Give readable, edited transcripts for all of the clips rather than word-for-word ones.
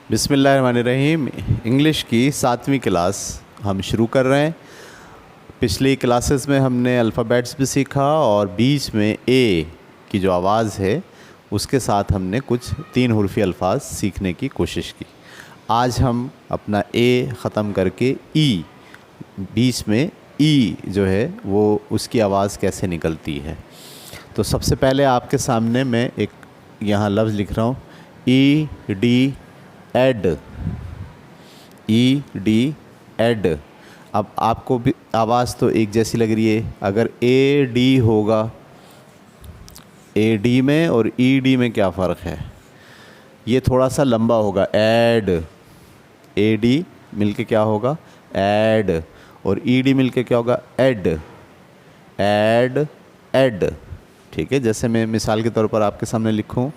बिस्मिल्लाहिर्रहमानिर्रहीम। इंग्लिश की 7वीं क्लास हम शुरू कर रहे हैं। पिछली क्लासेस में हमने अल्फ़ाबेट्स भी सीखा और बीच में ए की जो आवाज़ है उसके साथ हमने कुछ 3 हुर्फ़ी अल्फाज सीखने की कोशिश की। आज हम अपना ए ख़त्म करके ई, बीच में ई जो है वो उसकी आवाज़ कैसे निकलती है। तो सबसे पहले आपके सामने मैं एक यहाँ लफ्ज़ लिख रहा हूँ, E D Ed, E D Ed. अब आपको भी आवाज़ तो एक जैसी लग रही है। अगर ए डी होगा, ए डी में और ई डी में क्या फ़र्क है? ये थोड़ा सा लंबा होगा, एड। ए डी मिल के क्या होगा? एड। और ई डी मिल के क्या होगा? Ed, ed, ed. ठीक है, जैसे मैं मिसाल के तौर पर आपके सामने लिखूं,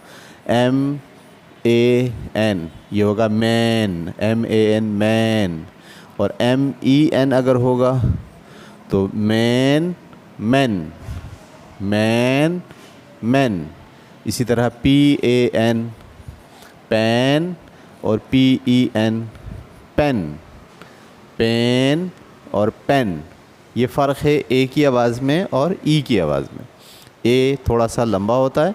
एम ए एन, ये होगा man, M A N man. और एम ई एन अगर होगा तो मैन मैन, मैन मैन। इसी तरह पी ए एन पैन और P E N pen, pen और पेन। ये फ़र्क है ए की आवाज़ में और ई की आवाज़ में। ए थोड़ा सा लंबा होता है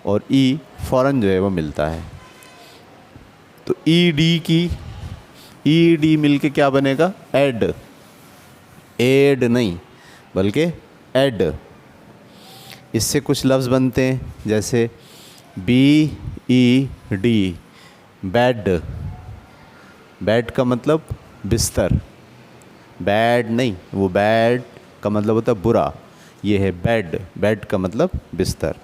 और ई फ़ौरन जो है वो मिलता है। तो ई डी की, ई डी मिल के क्या बनेगा? एड। एड नहीं बल्कि एड। इससे कुछ लफ्ज़ बनते हैं, जैसे B E D, bed. Bed का मतलब बिस्तर, बैड नहीं, वो बैड का मतलब होता है बुरा। ये है बेड, बेड का मतलब बिस्तर।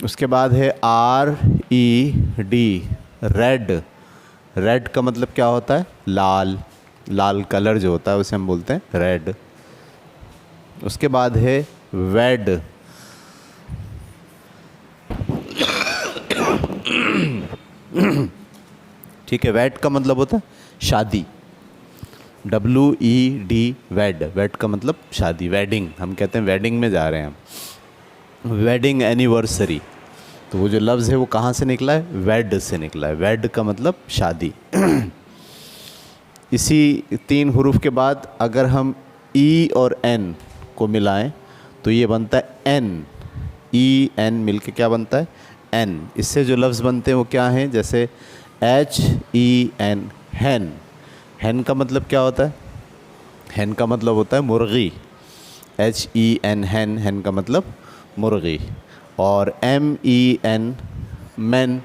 उसके बाद है are E D, red. Red का मतलब क्या होता है? लाल, लाल कलर जो होता है उसे हम बोलते हैं रेड। उसके बाद है वेड। ठीक है, वेड का मतलब होता है शादी, डब्ल्यू ई डी, वेड। वेड का मतलब शादी, वेडिंग। हम कहते हैं वेडिंग में जा रहे हैं हम, वेडिंग एनिवर्सरी। तो वो जो लफ्ज़ है वो कहाँ से निकला है? वेड से निकला है। वेड का मतलब शादी। इसी 3 हुरूफ के बाद अगर हम ई और एन को मिलाएं तो ये बनता है एन। ई एन मिल के क्या बनता है? एन। इससे जो लफ्ज़ बनते हैं वो क्या हैं? जैसे एच ई एन, हैन। हैन का मतलब क्या होता है? हैन का मतलब होता है मुर्गी। एच ई एन, हैन, हैन का मतलब मुर्गी। और M E N, men.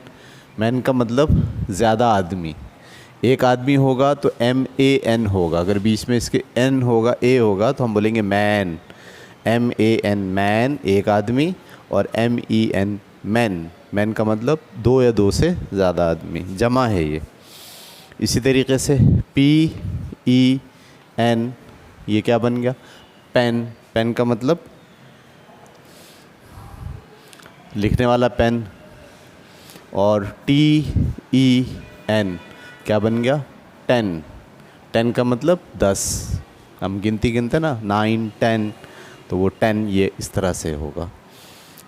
Men का मतलब ज़्यादा आदमी। एक आदमी होगा तो एम ए एन होगा, अगर बीच में इसके एन होगा, ए होगा, तो हम बोलेंगे man. M A N man, एक आदमी। और M E N men, men का मतलब 2 या 2 से ज़्यादा आदमी, जमा है ये। इसी तरीके से पी ई एन, ये क्या बन गया? पेन। पेन का मतलब लिखने वाला पेन। और टी ई एन क्या बन गया? 10। 10 का मतलब 10। हम गिनती गिनते ना, 9 10, तो वो 10 ये इस तरह से होगा।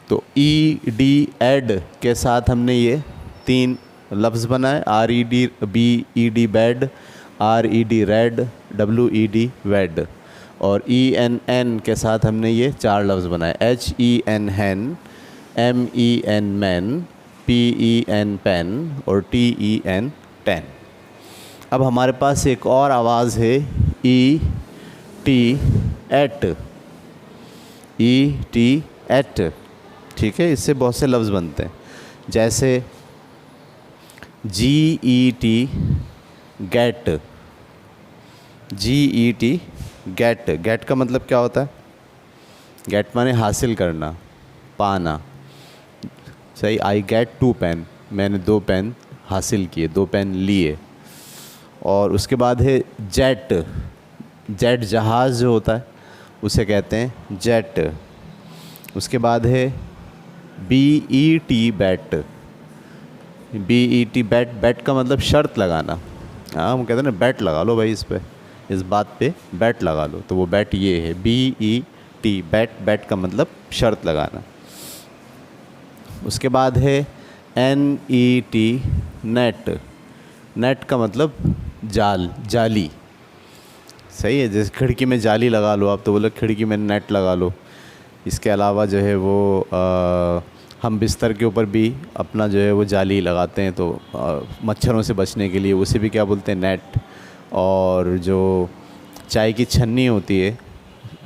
तो ई डी एड के साथ हमने ये 3 लफ्ज़ बनाए, R E D, B E D bed, R E D red, W E D wed. और ई एन एन के साथ हमने ये 4 लफ्ज़ बनाए, H E N hen, M E N men, P E N pen और टी ई एन टेन। अब हमारे पास एक और आवाज़ है, E T et, E T et. ठीक है, इससे बहुत से लफ्ज़ बनते हैं, जैसे G E T get, G E T get. Get का मतलब क्या होता है? गेट माने हासिल करना, पाना। सही, आई गेट 2 पेन, मैंने 2 पेन हासिल किए, 2 पेन लिए। और उसके बाद है जेट। जेट जहाज़ जो होता है उसे कहते हैं जेट। उसके बाद है B E T bet, B E T bet. Bet का मतलब शर्त लगाना। हाँ, हम कहते हैं ना बैट लगा लो भाई, इस पे, इस बात पे बैट लगा लो, तो वो बैट ये है, B E T bet. Bet का मतलब शर्त लगाना। उसके बाद है N E T net. Net का मतलब जाल, जाली। सही है, जैसे खिड़की में जाली लगा लो आप, तो बोलो खिड़की में नेट लगा लो। इसके अलावा जो है वो हम बिस्तर के ऊपर भी अपना जो है वो जाली लगाते हैं, तो मच्छरों से बचने के लिए, उसे भी क्या बोलते हैं, नेट। और जो चाय की छन्नी होती है,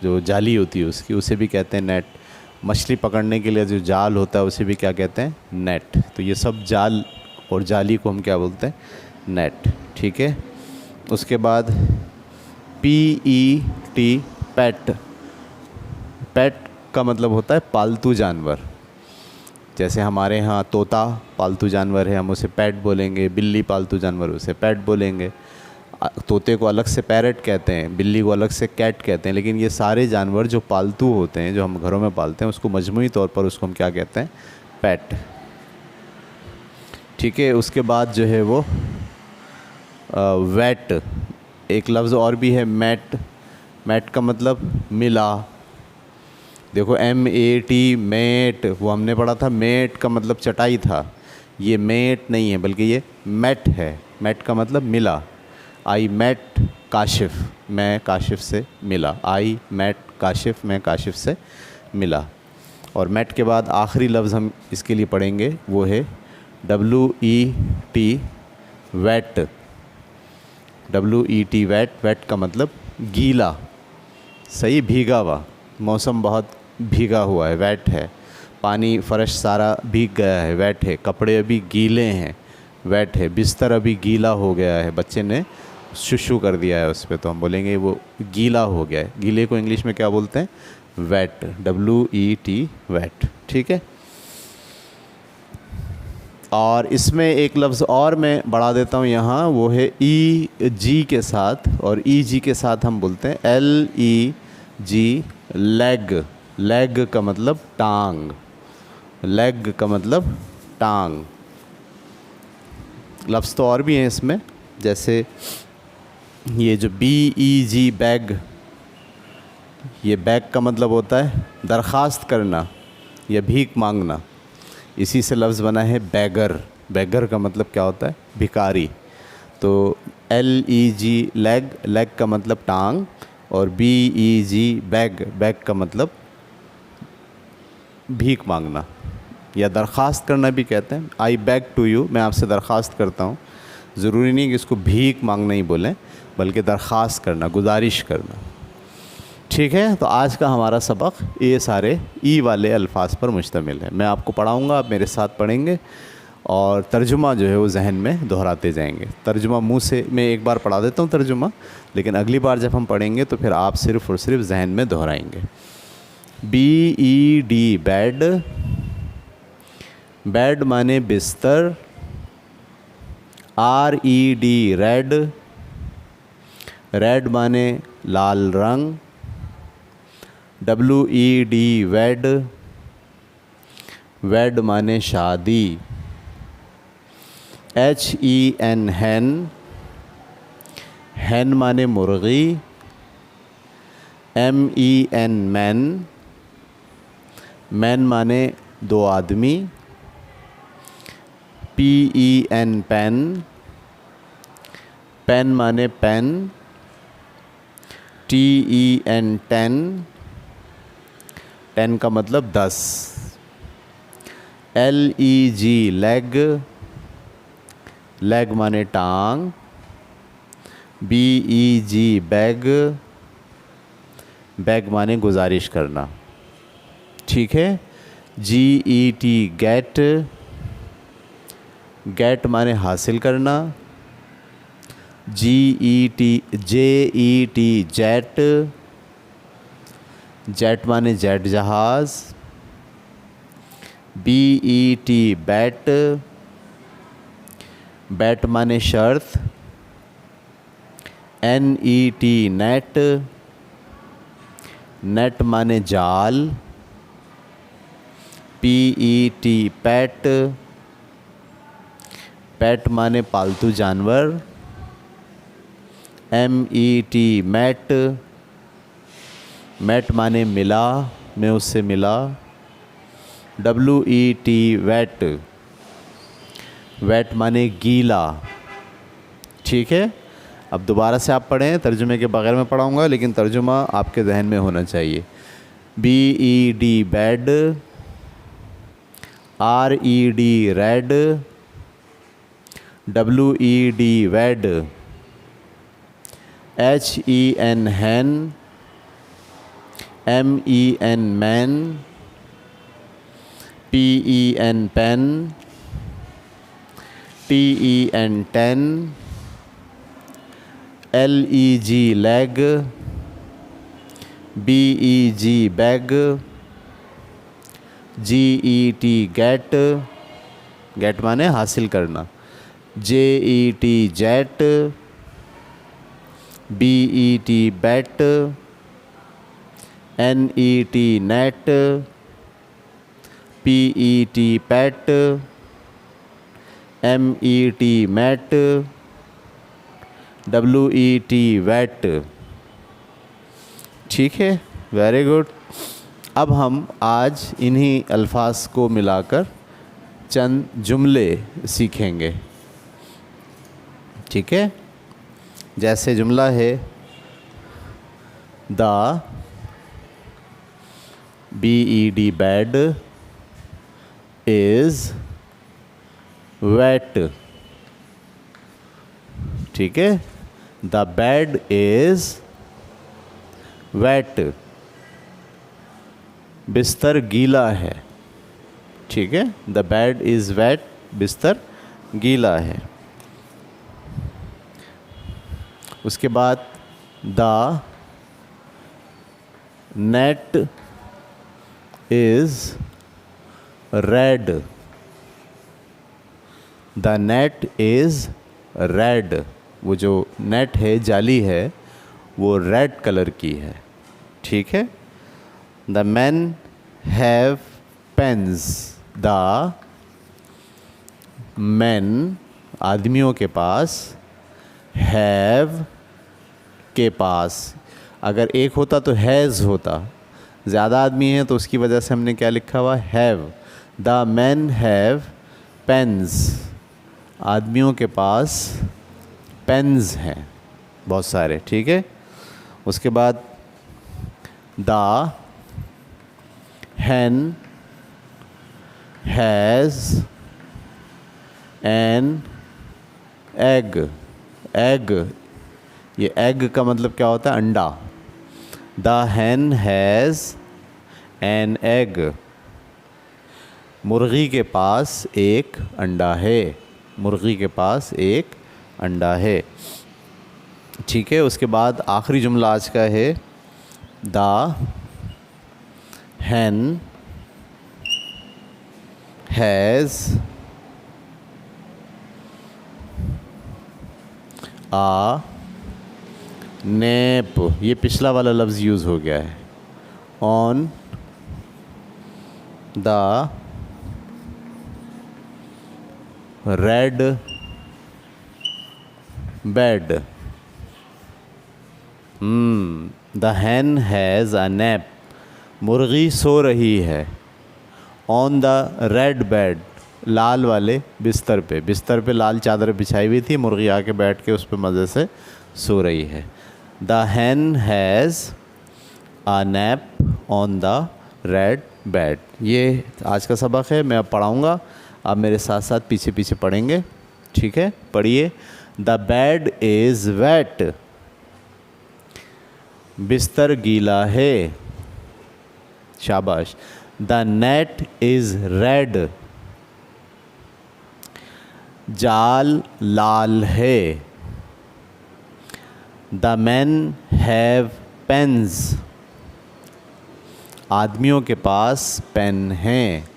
जो जाली होती है उसकी, उसे भी कहते हैं नेट। मछली पकड़ने के लिए जो जाल होता है उसे भी क्या कहते हैं, नेट। तो ये सब जाल और जाली को हम क्या बोलते हैं, नेट। ठीक है। उसके बाद PET, पेट। पेट का मतलब होता है पालतू जानवर। जैसे हमारे यहाँ तोता पालतू जानवर है, हम उसे पेट बोलेंगे। बिल्ली पालतू जानवर, उसे पेट बोलेंगे। तोते को अलग से पैरट कहते हैं, बिल्ली को अलग से कैट कहते हैं। लेकिन ये सारे जानवर जो पालतू होते हैं, जो हम घरों में पालते हैं, उसको मजमूई तौर पर उसको हम क्या कहते हैं, पेट। ठीक है। उसके बाद जो है वो वेट, एक लफ्ज़ और भी है, मैट। मैट का मतलब मिला। देखो MET, मेट, वो हमने पढ़ा था, मेट का मतलब चटाई था। ये मेट नहीं है, बल्कि ये मैट है। मैट का मतलब मिला। आई मैट काशिफ, मैं काशिफ से मिला। आई मैट काशिफ, मैं काशिफ से मिला। और मैट के बाद आखिरी लफ्ज़ हम इसके लिए पढ़ेंगे, वो है WET, wet. WET, wet. Wet का मतलब गीला। सही, भीगा हुआ। मौसम बहुत भीगा हुआ है, वेट है। पानी, फर्श सारा भीग गया है, वेट है। कपड़े अभी गीले हैं, वेट है। बिस्तर अभी गीला हो गया है, बच्चे ने शुशु कर दिया है उस पर, तो हम बोलेंगे वो गीला हो गया है। गीले को इंग्लिश में क्या बोलते हैं, वेट। WET, wet. ठीक है। और इसमें एक लफ्ज़ और मैं बढ़ा देता हूँ यहाँ, वो है EG के साथ। और EG के साथ हम बोलते हैं LEG, लेग। लेग का मतलब टांग। लेग का मतलब टांग। लफ्ज़ तो और भी हैं इसमें, जैसे ये जो BEG, बैग। ये बैग का मतलब होता है दरख्वास्त करना या भीख मांगना। इसी से लफ्ज़ बना है बैगर। बैगर का मतलब क्या होता है, भिखारी। तो LEG, लेग। लेग का मतलब टांग। और BEG, बैग। बैग का मतलब भीख मांगना या दरख्वास्त करना भी कहते हैं। आई बैग टू यू, मैं आपसे दरख्वास्त करता हूँ। ज़रूरी नहीं कि इसको भीख मांगना ही बोलें, बल्कि दरख्वास्त करना, गुजारिश करना। ठीक है। तो आज का हमारा सबक ये सारे ई वाले अल्फाज पर मुश्तमिल है। मैं आपको पढ़ाऊँगा, आप मेरे साथ पढ़ेंगे, और तर्जुमा जो है वो जहन में दोहराते जाएंगे। तर्जुमा मुंह से मैं एक बार पढ़ा देता हूँ तर्जुमा, लेकिन अगली बार जब हम पढ़ेंगे तो फिर आप सिर्फ़ और सिर्फ जहन में दोहराएंगे। BED, bed. बेड माने बिस्तर। RED, red. रेड माने लाल रंग। WED, वेड। वेड माने शादी। HEN, हैन। हैन माने मुर्गी। MEN, man. मैन माने दो आदमी। PEN, pen. पेन माने पेन। TEN, ten. टेन का मतलब 10। LEG, leg. लेग माने टांग। BEG, bag. बैग माने गुजारिश करना। ठीक है। GET, get. गेट माने हासिल करना। JET, jet. जेट माने जेट जहाज़। BET, bat. बैट माने शर्त। NET, net. नेट माने जाल। PET, पेट। पेट माने पालतू जानवर। MET, mat. मैट माने मिला, मैं उससे मिला। WET, wet. वेट माने गीला, ठीक है। अब दोबारा से आप पढ़ें, तर्जुमे के बगैर मैं पढ़ाऊँगा, लेकिन तर्जुमा आपके जहन में होना चाहिए। BED bed, RED red, WED wed, HEN hen, MEN men, PEN pen, TEN ten, LEG leg, BEG beg, GET get, get माने हासिल करना, JET jet, BET bet, NET net, PET pet, MET met, WET wet, ठीक है, very good. अब हम आज इन्हीं अल्फाज को मिलाकर चंद जुमले सीखेंगे, ठीक है। जैसे जुमला है the BED bed is wet, ठीक है। द बेड इज़ वेट, बिस्तर गीला है, ठीक है। द बेड इज़ वेट, बिस्तर गीला है। उसके बाद the net is red, the net is red, वो जो नेट है, जाली है, वो रेड कलर की है, ठीक है। The man have pens, the man आदमियों के पास, हैव के पास, अगर एक होता तो हैज़ होता, ज़्यादा आदमी है तो उसकी वजह से हमने क्या लिखा हुआ, have. The man have pens, आदमियों के पास पेन्स हैं बहुत सारे, ठीक है। उसके बाद the hen has an egg, egg, ये egg का मतलब क्या होता है, अंडा। The hen has an egg, मुर्गी के पास एक अंडा है, मुर्गी के पास एक अंडा है, ठीक है। उसके बाद आखिरी जुमला आज का है the hen has a nap, ये पिछला वाला लफ्ज़ यूज़ हो गया है, on the red bed, the hen has a nap, मुर्गी सो रही है, ऑन द रेड बेड, लाल वाले बिस्तर पे, बिस्तर पे लाल चादर बिछाई हुई थी, मुर्गी आके बैठ के उस पर मज़े से सो रही है। The hen has a nap on the red bed, ये आज का सबक है, मैं अब पढ़ाऊँगा, आप मेरे साथ साथ पीछे पीछे पढ़ेंगे, ठीक है। पढ़िए। द बेड इज़ वेट, बिस्तर गीला है, शाबाश। द नेट इज़ रेड, जाल लाल है। द मैन हैव पेन्स, आदमियों के पास पेन हैं।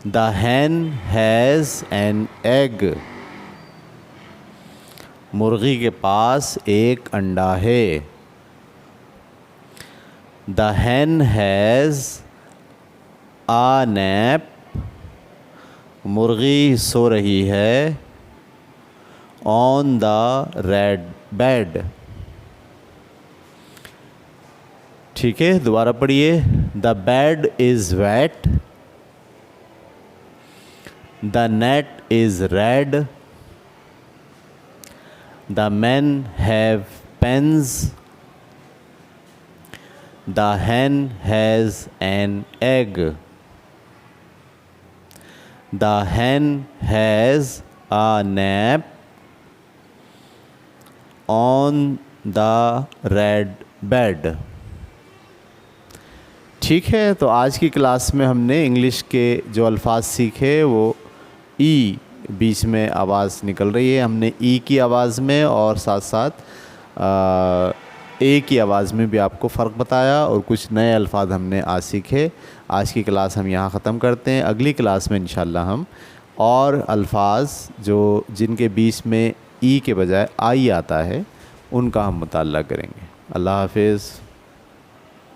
The hen has an egg, मुर्गी के पास एक अंडा है। The hen has a nap, मुर्गी सो रही है, ऑन द रेड बेड, ठीक है। दोबारा पढ़िए। The bed is wet, the net is red, the men have pens, the hen has an egg, the hen has a nap on the red bed। ठीक है, तो आज की क्लास में हमने इंग्लिश के जो अल्फाज सीखे वो ई बीच में आवाज़ निकल रही है, हमने ई की आवाज़ में और साथ साथ ए की आवाज़ में भी आपको फ़र्क बताया और कुछ नए अल्फाज हमने आज सीखे। आज की क्लास हम यहाँ ख़त्म करते हैं। अगली क्लास में इंशाल्लाह हम और अल्फाज जो जिनके बीच में ई के बजाय आई आता है उनका हम मुताल्ला करेंगे। अल्लाह हाफिज़।